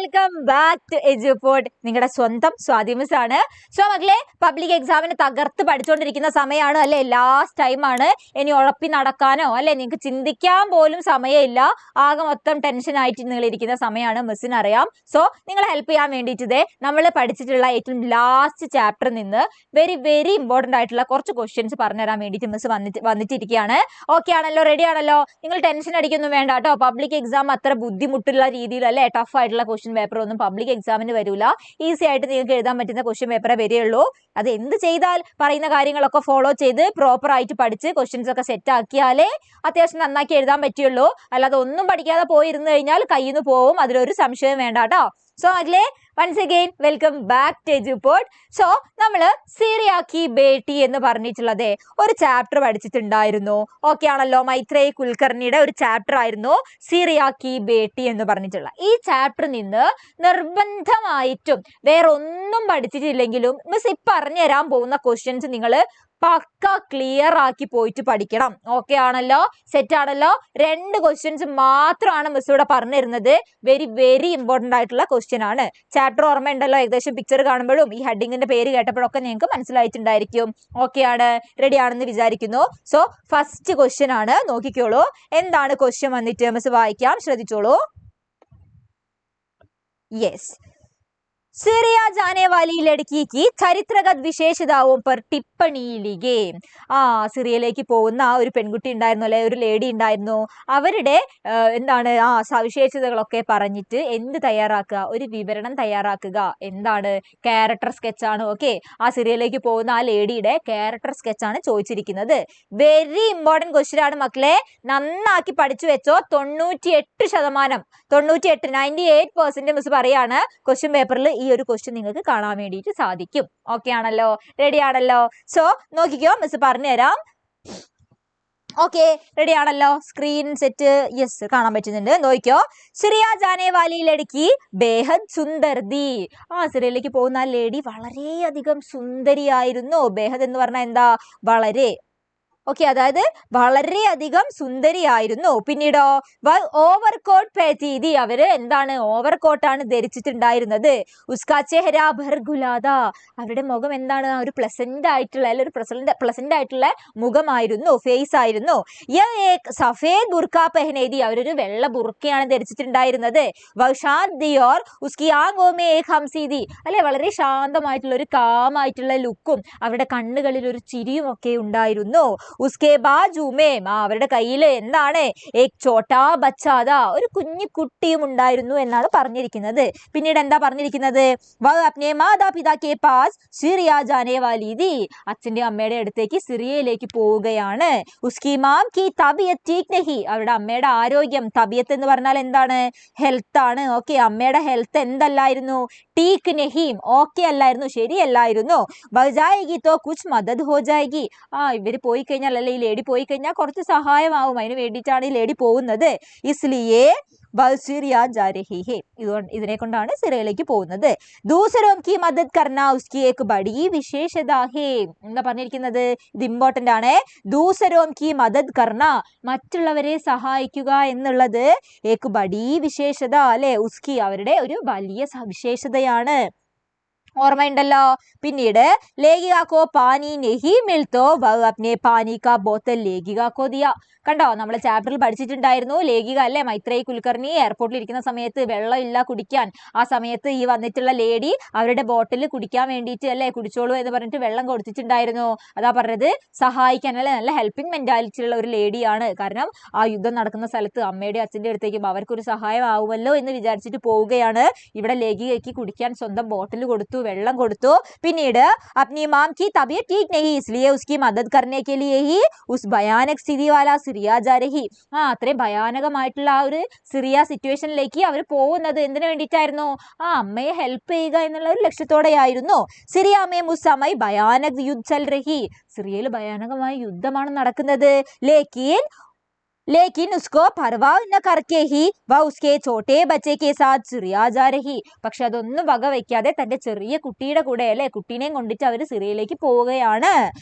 Welcome back to എജുപോഡ്. നിങ്ങളുടെ സ്വന്തം Swathi miss ആണ്. സോ മക്കളെ, പബ്ലിക് എക്സാമിന് തകർത്ത് പഠിച്ചുകൊണ്ടിരിക്കുന്ന സമയമാണ് അല്ലെ, ലാസ്റ്റ് ടൈമാണ്. ഇനി ഉഴപ്പി നടക്കാനോ അല്ലെ നിങ്ങൾക്ക് ചിന്തിക്കാൻ പോലും സമയമില്ല. ആകെ മൊത്തം ടെൻഷൻ ആയിട്ട് നിങ്ങൾ ഇരിക്കുന്ന സമയമാണ്, മിസ്സിന് അറിയാം. സോ നിങ്ങളെ ഹെൽപ്പ് ചെയ്യാൻ വേണ്ടിയിട്ട് നമ്മൾ പഠിച്ചിട്ടുള്ള ഏറ്റവും ലാസ്റ്റ് ചാപ്റ്ററിൽ നിന്ന് വെരി വെരി ഇമ്പോർട്ടന്റ് ആയിട്ടുള്ള കുറച്ച് ക്വസ്റ്റ്യൻസ് പറഞ്ഞുതരാൻ വേണ്ടിയിട്ട് മിസ് വന്നിട്ടിരിക്കുകയാണ്. ഓക്കെ ആണല്ലോ, റെഡി ആണല്ലോ? നിങ്ങൾ ടെൻഷൻ അടിക്കൊന്നും വേണ്ട കേട്ടോ. പബ്ലിക് എക്സാം അത്ര ബുദ്ധിമുട്ടുള്ള രീതിയിൽ അല്ലെ, ടഫ് ആയിട്ടുള്ള ക്വസ്റ്റ്യൻ പേപ്പർ ഒന്നും പബ്ലിക് എക്സാമിന് വരില്ല. ഈസി ആയിട്ട് നിങ്ങൾക്ക് എഴുതാൻ പറ്റുന്ന ക്വസ്റ്റ്യൻ പേപ്പറേ വരികയുള്ളൂ. അത് എന്ത് ചെയ്താൽ പറയുന്ന കാര്യങ്ങളൊക്കെ ഫോളോ ചെയ്ത് പ്രോപ്പർ ആയിട്ട് പഠിച്ച് ക്വസ്റ്റ്യൻസ് ഒക്കെ സെറ്റ് ആക്കിയാലേ അത്യാവശ്യം നന്നാക്കി എഴുതാൻ പറ്റുള്ളൂ. അല്ലാതെ ഒന്നും പഠിക്കാതെ പോയിരുന്നു കഴിഞ്ഞാൽ കയ്യിൽ നിന്ന് പോവും, അതിലൊരു സംശയം വേണ്ട കേട്ടോ. സോ അഗ്ലേ once again welcome back to Edupod. So നമ്മള് സിറിയ കി ബേട്ടി എന്ന് പറഞ്ഞിട്ടുള്ളത് ഒരു ചാപ്റ്റർ പഠിച്ചിട്ടുണ്ടായിരുന്നു. ഓക്കെ ആണല്ലോ? മൈത്രേയി കുൽക്കർണിയുടെ ഒരു ചാപ്റ്റർ ആയിരുന്നു സിറിയ കി ബേട്ടി എന്ന് പറഞ്ഞിട്ടുള്ള. ഈ ചാപ്റ്ററിൽ നിന്ന് നിർബന്ധമായിട്ടും വേറെ ഒന്നും പഠിച്ചിട്ടില്ലെങ്കിലും മിസ് പറഞ്ഞു തരാൻ പോകുന്ന ക്വസ്റ്റ്യൻസ് നിങ്ങൾ പക്ക ക്ലിയർ ആക്കി പോയിട്ട് പഠിക്കണം. ഓക്കെ ആണല്ലോ? സെറ്റ് ആണല്ലോ? 2 ക്വസ്റ്റ്യൻസ് മാത്രമാണ് മിസ് ഇവിടെ പറഞ്ഞു തരുന്നത്. വെരി വെരി ഇമ്പോർട്ടന്റ് ആയിട്ടുള്ള ക്വസ്റ്റ്യൻ ആണ്. ചാപ്റ്റർ ഓർമ്മയുണ്ടല്ലോ? ഏകദേശം പിക്ചർ കാണുമ്പോഴും ഈ ഹെഡിങ്ങിന്റെ പേര് കേട്ടപ്പോഴൊക്കെ നിങ്ങൾക്ക് മനസ്സിലായിട്ടുണ്ടായിരിക്കും. ഓക്കെ ആണ്, റെഡി ആണെന്ന് വിചാരിക്കുന്നു. സോ ഫസ്റ്റ് ക്വസ്റ്റ്യൻ ആണ്, നോക്കിക്കോളൂ. എന്താണ് ക്വസ്റ്റ്യൻ വന്നിട്ട് മിസ് വായിക്കാം, ശ്രദ്ധിച്ചോളൂ. യെസ്, സിറിയ जाने वाली लड़की की ചരിത്രഗത വിശേഷതാവും पर टिप्पणी लिखे. സിറിയയിലേക്ക് പോകുന്ന ഒരു പെൺകുട്ടി ഉണ്ടായിരുന്നു അല്ലെ, ഒരു ലേഡി ഉണ്ടായിരുന്നു. അവരുടെ എന്താണ് സവിശേഷതകളൊക്കെ പറഞ്ഞിട്ട് എന്ത് തയ്യാറാക്കുക, ഒരു വിവരണം തയ്യാറാക്കുക. എന്താണ്? ക്യാരക്ടർ സ്കെച്ച് ആണ്. ഓക്കെ, ആ സിറിയയിലേക്ക് പോകുന്ന ആ ലേഡിയുടെ ക്യാരക്ടർ സ്കെച്ച് ആണ് ചോദിച്ചിരിക്കുന്നത്. വെരി ഇമ്പോർട്ടന്റ് ക്വസ്റ്റ്യൻ ആണ് മക്കളെ, നന്നാക്കി പഠിച്ചു വെച്ചോ. 98% 98% മിസ് പറയാണ് ക്വസ്റ്റ്യൻ പേപ്പറിൽ ഈ ഒരു ക്വസ്റ്റ്യൻ നിങ്ങൾക്ക് കാണാൻ വേണ്ടിയിട്ട് സാധിക്കും. ഓക്കെ ആണല്ലോ? റെഡി ആണല്ലോ? സോ നോക്കിക്കോ, മിസ് പറഞ്ഞു തരാം. ഓക്കെ, റെഡി ആണല്ലോ? സ്ക്രീൻ സെറ്റ്, യെസ്, കാണാൻ പറ്റുന്നുണ്ട്. നോക്കിക്കോ. സിറിയ ജാനെ വാലി ലഡ്കി ബേഹദ് സുന്ദർ ദി. സിറിയയിലേക്ക് പോകുന്ന ആ ലേഡി വളരെയധികം സുന്ദരിയായിരുന്നു. ബേഹദ് എന്ന് പറഞ്ഞാൽ എന്താ? വളരെ. ഓക്കെ, അതായത് വളരെയധികം സുന്ദരിയായിരുന്നു. പിന്നീടോ ഓവർകോട്ട് പേതീതി, അവര് എന്താണ്? ഓവർകോട്ടാണ് ധരിച്ചിട്ടുണ്ടായിരുന്നത്. ഉസ്കാ ചെഹ്റ ഭർഗുലാദ, അവരുടെ മുഖം എന്താണ്? ഒരു പ്ലസന്റ് ആയിട്ടുള്ള ഒരു പ്ലസന്റ് ആയിട്ടുള്ള മുഖമായിരുന്നു, ഫേസ് ആയിരുന്നു. സഫേദ് ബുർക്ക പെഹനേദി, അവരൊരു വെള്ള ബുർക്കയാണ് ധരിച്ചിട്ടുണ്ടായിരുന്നത്. വഷാദിയോർ ഉസ്കി ആംഗോ മേ ഏക് ഹംസീദി, അല്ലെ, വളരെ ശാന്തമായിട്ടുള്ള ഒരു കാമായിട്ടുള്ള ലുക്കും അവരുടെ കണ്ണുകളിൽ ഒരു ചിരിയും ഒക്കെ ഉണ്ടായിരുന്നു. ഉസ്കെ ബാജുമേ, അവരുടെ കയ്യിൽ എന്താണ്? ഏക് ചോട്ടാ ബച്ചാദാ, ഒരു കുഞ്ഞു കുട്ടിയും ഉണ്ടായിരുന്നു എന്നാണ് പറഞ്ഞിരിക്കുന്നത്. പിന്നീട് എന്താ പറഞ്ഞിരിക്കുന്നത്? വഹ് അപ്നെ മാതാ പിതാ കെ പാസ് സിറിയ ജാനെ വാലി ദി, അച്ഛന്റെ അമ്മയുടെ അടുത്തേക്ക് സിറിയയിലേക്ക് പോവുകയാണ്. ഉസ്കി മാം കി തബിയത്ത് ടീക് നഹി, അവരുടെ അമ്മയുടെ ആരോഗ്യം, തബിയത്ത് എന്ന് പറഞ്ഞാൽ എന്താണ്? ഹെൽത്ത് ആണ്. ഓക്കെ, അമ്മയുടെ ഹെൽത്ത് എന്തല്ലായിരുന്നു? ടീക് നഹീം, ഓക്കെ അല്ലായിരുന്നു, ശരിയല്ലായിരുന്നു. ബജായിഗി തോ കുച്ച് മദദ് ഹോ ജായിഗി, ഇവര് പോയി കഴിഞ്ഞാൽ അല്ലെ, ഈ ലേഡി പോയി കഴിഞ്ഞാൽ കുറച്ച് സഹായമാവും, അതിന് വേണ്ടിയിട്ടാണ് ഈ ലേഡി പോകുന്നത്. ഇസ്ലിയേ സിറിയ ജാ രഹി ഹേ, ഇതിനെ കൊണ്ടാണ് സിറിയയിലേക്ക് പോകുന്നത്. ദൂസരോം കി മദദ് കർന ഉസ്കി ഏക് ബഡി വിശേഷതാ ഹേ, എന്താ പറഞ്ഞിരിക്കുന്നത്? ഇത് ഇമ്പോർട്ടന്റ് ആണ്. ദൂസരോം കി മദദ് കർന, മറ്റുള്ളവരെ സഹായിക്കുക എന്നുള്ളത് ഏക് ബഡി വിശേഷത അല്ലെ, ഉസ്കി അവരുടെ ഒരു വലിയ സവിശേഷതയാണ്. ഓർമ്മയുണ്ടല്ലോ? പിന്നീട് ലേഖികാക്കോ പാനി നെഹി മിൽത്തോ വഹ് അപ്നെ പാനി കാ ബോത്തൽ ലേഖികാക്കോ ദിയ. കണ്ടോ, നമ്മൾ ചാപ്റ്ററിൽ പഠിച്ചിട്ടുണ്ടായിരുന്നു. ലേഖിക അല്ലെ, മൈത്രേയി കുൽക്കർണി എയർപോർട്ടിൽ ഇരിക്കുന്ന സമയത്ത് വെള്ളം ഇല്ല കുടിക്കാൻ. ആ സമയത്ത് ഈ വന്നിട്ടുള്ള ലേഡി അവരുടെ ബോട്ടിൽ കുടിക്കാൻ വേണ്ടിയിട്ട് അല്ലെ, കുടിച്ചോളൂ എന്ന് പറഞ്ഞിട്ട് വെള്ളം കൊടുത്തിട്ടുണ്ടായിരുന്നു. അതാ പറഞ്ഞത്, സഹായിക്കാൻ അല്ലെ, നല്ല ഹെൽപ്പിംഗ് മെന്റാലിറ്റി ഉള്ള ഒരു ലേഡിയാണ്. കാരണം ആ യുദ്ധം നടക്കുന്ന സ്ഥലത്ത് അമ്മയുടെ അച്ഛൻ്റെ അടുത്തേക്കും അവർക്കൊരു സഹായം ആവുമല്ലോ എന്ന് വിചാരിച്ചിട്ട് പോവുകയാണ്. ഇവിടെ ലേഖികയ്ക്ക് കുടിക്കാൻ സ്വന്തം ബോട്ടിൽ കൊടുത്തു, വെള്ളം കൊടുത്തു. പിന്നീട് അപ്നി മാം കി തബിയത്ത് ടീക് നഹി ഇസ്ലിയെ ഉസ്കി മദദ് കർനെ കെ ലിയെ ഹി ഉസ് ഭയാനക് സ്ഥിതി വാല സിറിയ ജാ രഹി. അത്രയും ഭയാനകമായിട്ടുള്ള ആ ഒരു സിറിയ സിറ്റുവേഷനിലേക്ക് അവർ പോകുന്നത് എന്തിനു വേണ്ടിയിട്ടായിരുന്നു? അമ്മയെ ഹെൽപ്പ് ചെയ്യുക എന്നുള്ള ഒരു ലക്ഷ്യത്തോടെയായിരുന്നു. സിറിയ മേ ഉസ് സമയ ഭയാനക് യുദ്ധ ചൽ രഹി, സിറിയയിൽ ഭയാനകമായ യുദ്ധമാണ് നടക്കുന്നത്. ലേക്കിൻ लेकिन उसको परवाह न करके ही वह उसके छोटे बच्चे के साथ സിറിയ जा रही. പക്ഷെ അതൊന്നും വക വെക്കാതെ തന്റെ ചെറിയ കുട്ടിയുടെ കൂടെ അല്ലെ കുട്ടീനെയും കൊണ്ടിട്ട് അവർ സിറിയയിലേക്ക് പോവുകയാണ്.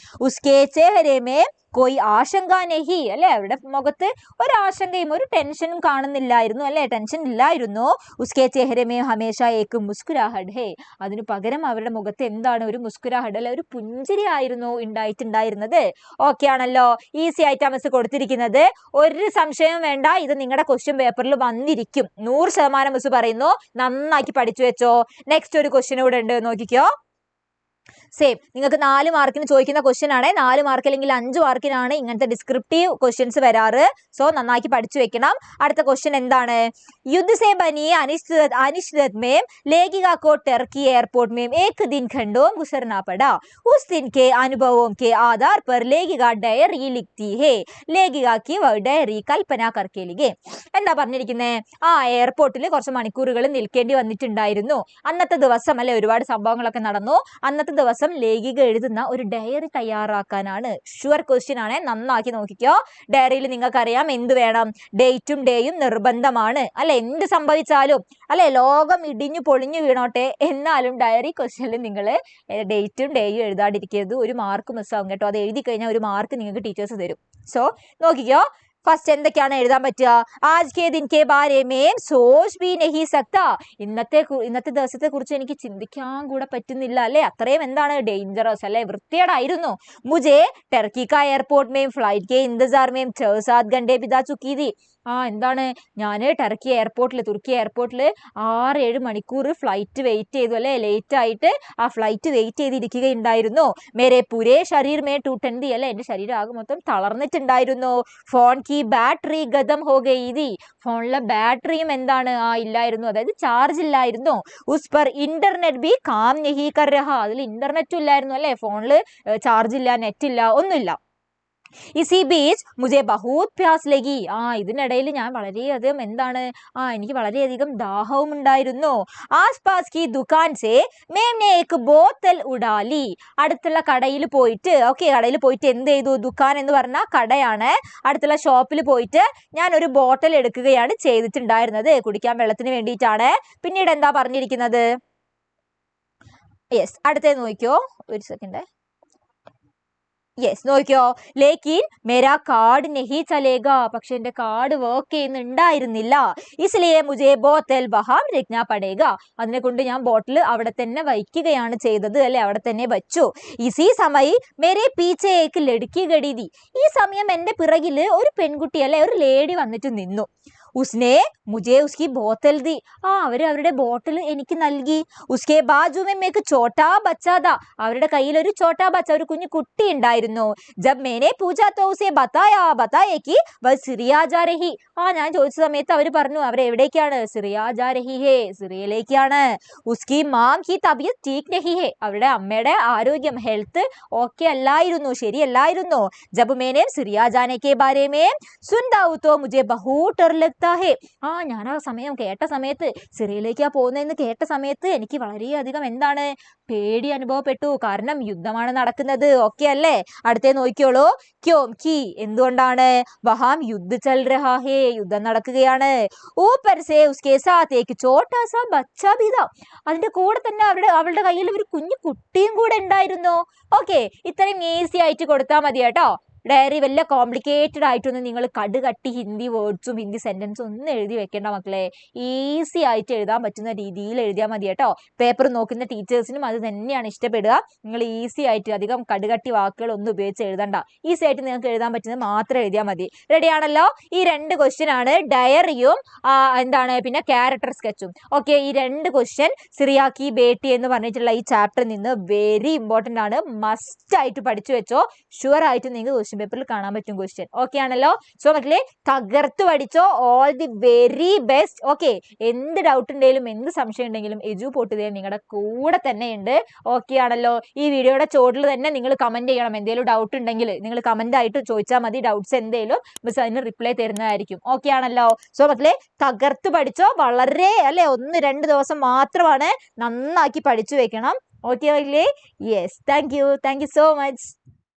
ഉസ്കെ ചെഹരെ മേ കോയി ആശങ്ക നഹി അല്ലെ അവരുടെ മുഖത്ത് ഒരു ആശങ്കയും ഒരു ടെൻഷനും കാണുന്നില്ലായിരുന്നു അല്ലെ ടെൻഷൻ ഇല്ലായിരുന്നു. ഉസ്കെ ചെഹരെ മേ ഹമേശ ഏക് മുസ്കുരാഹട്ട് ഹേ അതിനു പകരം അവരുടെ മുഖത്ത് എന്താണ് ഒരു മുസ്കുരാഹട്ട് അല്ലെ ഒരു പുഞ്ചിരി ആയിരുന്നു ഉണ്ടായിട്ടുണ്ടായിരുന്നത്. ഓക്കെ ആണല്ലോ ഈസി ആയിട്ട് മിസ് കൊടുത്തിരിക്കുന്നത് ഒരു സംശയവും വേണ്ട ഇത് നിങ്ങളുടെ ക്വസ്റ്റ്യൻ പേപ്പറിൽ വന്നിരിക്കും 100% മിസ് പറയുന്നു നന്നാക്കി പഠിച്ചു വെച്ചോ. നെക്സ്റ്റ് ഒരു ക്വസ്റ്റ്യൻ കൂടെ ഉണ്ട് നോക്കിക്കോ സെയിം നിങ്ങൾക്ക് 4 മാർക്കിന് ചോദിക്കുന്ന ക്വസ്റ്റ്യൻ ആണ് 4 മാർക്ക് അല്ലെങ്കിൽ 5 മാർക്കിനാണ് ഇങ്ങനത്തെ ഡിസ്ക്രിപ്റ്റീവ് ക്വസ്റ്റ്യൻസ് വരാറ് സോ നന്നാക്കി പഠിച്ചു വെക്കണം. അടുത്ത ക്വസ്റ്റ്യൻ എന്താണ് युद्ध से बनी अनिश्चित में लेखिका को टर्की एयरपोर्ट में एक दिन खंडों गुजरना पड़ा. उस दिन के अनुभवों के आधार पर लेखिका डायरी लिखती है. लेखिका की वह डायरी कल्पना करके लिखे. എന്താ പറഞ്ഞിരിക്കുന്നത് ആ എയർപോർട്ടിൽ കുറച്ച് മണിക്കൂറുകൾ നിൽക്കേണ്ടി വന്നിട്ടുണ്ടായിരുന്നു. അന്നത്തെ ദിവസം അല്ലെ ഒരുപാട് സംഭവങ്ങളൊക്കെ നടന്നു. അന്നത്തെ ദിവസം ലേഖിക എഴുതുന്ന ഒരു ഡയറി തയ്യാറാക്കാനാണ്. ഷുവർ ക്വസ്റ്റ്യൻ ആണ് നന്നാക്കി നോക്കിക്കോ. ഡയറിയിൽ നിങ്ങൾക്കറിയാം എന്ത് വേണം ഡേറ്റും ഡേയും നിർബന്ധമാണ് അല്ലെ എന്ത് സംഭവിച്ചാലും അല്ലെ ലോകം ഇടിഞ്ഞു പൊളിഞ്ഞു വീണോട്ടെ എന്നാലും ഡയറി ക്വസ്റ്റ്യനിൽ നിങ്ങൾ ഡേറ്റും ഡേയും എഴുതാണ്ടിരിക്കരുത്. ഒരു മാർക്ക് മിസ്സാവും കേട്ടോ. അത് എഴുതി കഴിഞ്ഞാൽ ഒരു മാർക്ക് നിങ്ങൾക്ക് ടീച്ചേഴ്സ് തരും. സോ നോക്കിക്കോ ഫസ്റ്റ് എന്തൊക്കെയാണ് എഴുതാൻ പറ്റുക ആജ് കെ ദിൻ കെ ബാരെ മേ സോച്ച് ബി നഹി സക്ത ഇന്നത്തെ ദിവസത്തെ കുറിച്ച് എനിക്ക് ചിന്തിക്കാൻ കൂടെ പറ്റുന്നില്ല അല്ലെ അത്രയും എന്താണ് ഡേഞ്ചറസ് അല്ലെ വൃത്തികേടായിരുന്നു. മുझे टर्की का एयरपोर्ट में फ्लाइट के इंतजार में 6-7 घंटे बिता चुकी थी. എന്താണ് ഞാൻ ടർക്കി എയർപോർട്ടിൽ തുർക്കി എയർപോർട്ടിൽ 6-7 മണിക്കൂർ ഫ്ലൈറ്റ് വെയിറ്റ് ചെയ്തു അല്ലെ ലേറ്റ് ആയിട്ട് ആ ഫ്ലൈറ്റ് വെയിറ്റ് ചെയ്തിരിക്കുകയുണ്ടായിരുന്നു. മേരെ പുരേ ശരീർ മേ ടൂട്ടൻതി അല്ലെ എന്റെ ശരീരം ആകെ മൊത്തം തളർന്നിട്ടുണ്ടായിരുന്നു. ഫോൺ കി ബാറ്ററി ഗതം ഹോ ഗയി ഫോണിലെ ബാറ്ററിയും എന്താണ് ഇല്ലായിരുന്നു അതായത് ചാർജ് ഇല്ലായിരുന്നു. ഉസ് പർ ഇന്റർനെറ്റ് ബി കാം നഹി കർ രഹാ അതിൽ ഇന്റർനെറ്റും ഇല്ലായിരുന്നു അല്ലെ ഫോണിൽ ചാർജ് ഇല്ല നെറ്റ് ഇല്ല ഒന്നുമില്ല. ഇസി ബീച്ച് മുझे बहुत प्यास लगी ഇതിനിടയിൽ ഞാൻ വളരെയധികം എന്താണ് എനിക്ക് വളരെയധികം ദാഹവും ഉണ്ടായിരുന്നു. ആസ്പാസ് की दुकान से मैंने एक बोतल उड़ा ली അടുത്തുള്ള കടയിൽ പോയിട്ട് കടയിൽ പോയിട്ട് എന്ത് ചെയ്തു ദുക്കാൻ എന്ന് പറഞ്ഞാൽ കടയാണ്. അടുത്തുള്ള ഷോപ്പിൽ പോയിട്ട് ഞാൻ ഒരു ബോട്ടിൽ എടുക്കുകയാണ് ചെയ്തിട്ടുണ്ടായിരുന്നത് കുടിക്കാൻ വെള്ളത്തിന് വേണ്ടിയിട്ടാണ്. പിന്നീട് എന്താ പറഞ്ഞിരിക്കുന്നത് യെസ് അടുത്തത് നോക്കിയോ ഒരു സെക്കൻഡ് യെസ് നോക്കിയോ ലേക്കിൻ മേരാ കാർഡ് നഹി ചലേഗ പക്ഷെ എന്റെ കാർഡ് വർക്ക് ചെയ്യുന്നുണ്ടായിരുന്നില്ല. ഇസ്ലിയെ മുझे ബോത്തൽ വഹാം രഖ്നാ പടേഗ അതിനെ കൊണ്ട് ഞാൻ ബോട്ടിൽ അവിടെ തന്നെ വയ്ക്കുകയാണ് ചെയ്തത് അല്ലെ അവിടെ തന്നെ വെച്ചു. ഇസി സമയം മേരെ പീച്ചെ ഏക്ക് ലടുക്കി ഗടിതി ഈ സമയം എന്റെ പിറകിൽ ഒരു പെൺകുട്ടി അല്ലെ ഒരു ലേഡി വന്നിട്ട് നിന്നു. ഉസ്നെ മുझे उसकी बोतल दी അവരുടെ ബോട്ടിൽ എനിക്ക് നൽകി. ഉസ്കെ ബാജു മേ മേക്ക് ചോട്ടാ ബച്ചാ ദാ അവരുടെ കയ്യിൽ ഒരു ചോട്ടാ ബച്ച ഒരു കുഞ്ഞു കുട്ടി ഉണ്ടായിരുന്നു. ജബ് മേനെ പൂജാ തോ ഉസേ ബതായേ കി വഹ് സിറിയ ജാ രഹി ഞാൻ ചോദിച്ച സമയത്ത് അവർ പറഞ്ഞു അവരെവിടേക്കാണ് സിറിയ ജാ രഹി ഹേ സിറിയയിലേക്കാണ്. ഉസ്കി മാം കി തബിയത്ത് ടീക് നഹി ഹേ അവരുടെ അമ്മയുടെ ആരോഗ്യം ഹെൽത്ത് ഓക്കെ അല്ലായിരുന്നു ശരിയല്ലായിരുന്നു. ജബ് മേനെ Syria Jane K Bare may സുൻതാ who തോ മുझे बहुत डर लगता है ഞാൻ ആ സമയം കേട്ട സമയത്ത് സിറിയയിലേക്കാ പോകുന്നതെന്ന് കേട്ട സമയത്ത് എനിക്ക് വളരെയധികം എന്താണ് പേടി അനുഭവപ്പെട്ടു കാരണം യുദ്ധമാണ് നടക്കുന്നത് ഓക്കെ അല്ലേ. അടുത്തേ നോക്കിയോളൂ ക്യോം കി എന്തുകൊണ്ടാണ് വഹാം യുദ്ധ ചൽ രഹാ ഹേ യുദ്ധം നടക്കുകയാണ്. ഊപ്പർ സേ ഉസ്കെ സാത്ത് ഏക് ചോട്ടാ സാ ബച്ചാ ഭി താ അതിന്റെ കൂടെ തന്നെ അവളുടെ കയ്യിൽ ഒരു കുഞ്ഞു കുട്ടിയും കൂടെ ഉണ്ടായിരുന്നു. ഓക്കെ ഇത്രയും ഈസി ആയിട്ട് കൊടുത്താൽ മതി കേട്ടോ. ഡയറി വല്ല കോംപ്ലിക്കേറ്റഡ് ആയിട്ടൊന്നും നിങ്ങൾ കടുകട്ടി ഹിന്ദി വേർഡ്സും ഹിന്ദി സെന്റൻസും ഒന്നും എഴുതി വെക്കേണ്ട മക്കളെ. ഈസി ആയിട്ട് എഴുതാൻ പറ്റുന്ന രീതിയിൽ എഴുതിയാൽ മതി കേട്ടോ. പേപ്പർ നോക്കുന്ന ടീച്ചേഴ്സിനും അത് തന്നെയാണ് ഇഷ്ടപ്പെടുക. നിങ്ങൾ ഈസി ആയിട്ട് അധികം കടുകട്ടി വാക്കുകൾ ഒന്നും ഉപയോഗിച്ച് എഴുതണ്ട. ഈസി ആയിട്ട് നിങ്ങൾക്ക് എഴുതാൻ പറ്റുന്നത് മാത്രം എഴുതിയാൽ മതി. റെഡി ആണല്ലോ. ഈ 2 ക്വസ്റ്റ്യൻ ആണ് ഡയറിയും എന്താണ് പിന്നെ ക്യാരക്ടർ സ്കെച്ചും. ഓക്കെ ഈ 2 ക്വസ്റ്റ്യൻ സിറിയ കി ബേട്ടി എന്ന് പറഞ്ഞിട്ടുള്ള ഈ ചാപ്റ്ററിൽ നിന്ന് വെരി ഇമ്പോർട്ടന്റ് ആണ്. മസ്റ്റ് ആയിട്ട് പഠിച്ചു വെച്ചോ. ഷുവർ ആയിട്ട് നിങ്ങൾക്ക് പേപ്പറിൽ കാണാൻ പറ്റും ക്വസ്റ്റ്യൻ ഓക്കെ ആണല്ലോ. സോ മക്കളെ തകർത്ത് പഠിച്ചോ. All the very best. Okay എന്ത് ഡൗട്ട് ഉണ്ടെങ്കിലും എന്ത് സംശയം ഉണ്ടെങ്കിലും എജു പോട്ടുതേ നിങ്ങളുടെ കൂടെ തന്നെ ഉണ്ട് ഓക്കെ ആണല്ലോ. ഈ വീഡിയോയുടെ ചോട്ടിൽ തന്നെ നിങ്ങൾ കമന്റ് ചെയ്യണം. എന്തെങ്കിലും ഡൗട്ട് ഉണ്ടെങ്കിൽ നിങ്ങൾ കമന്റ് ആയിട്ട് ചോദിച്ചാൽ മതി. ഡൗട്ട്സ് എന്തെങ്കിലും മിസ് അതിന് റിപ്ലൈ തരുന്നതായിരിക്കും ഓക്കെ ആണല്ലോ. സോ മക്കളെ തകർത്ത് പഠിച്ചോ. വളരെ അല്ലെ 1-2 ദിവസം മാത്രമാണ് നന്നാക്കി പഠിച്ചു വെക്കണം ഓക്കെ അല്ലേ. Yes thank you so much.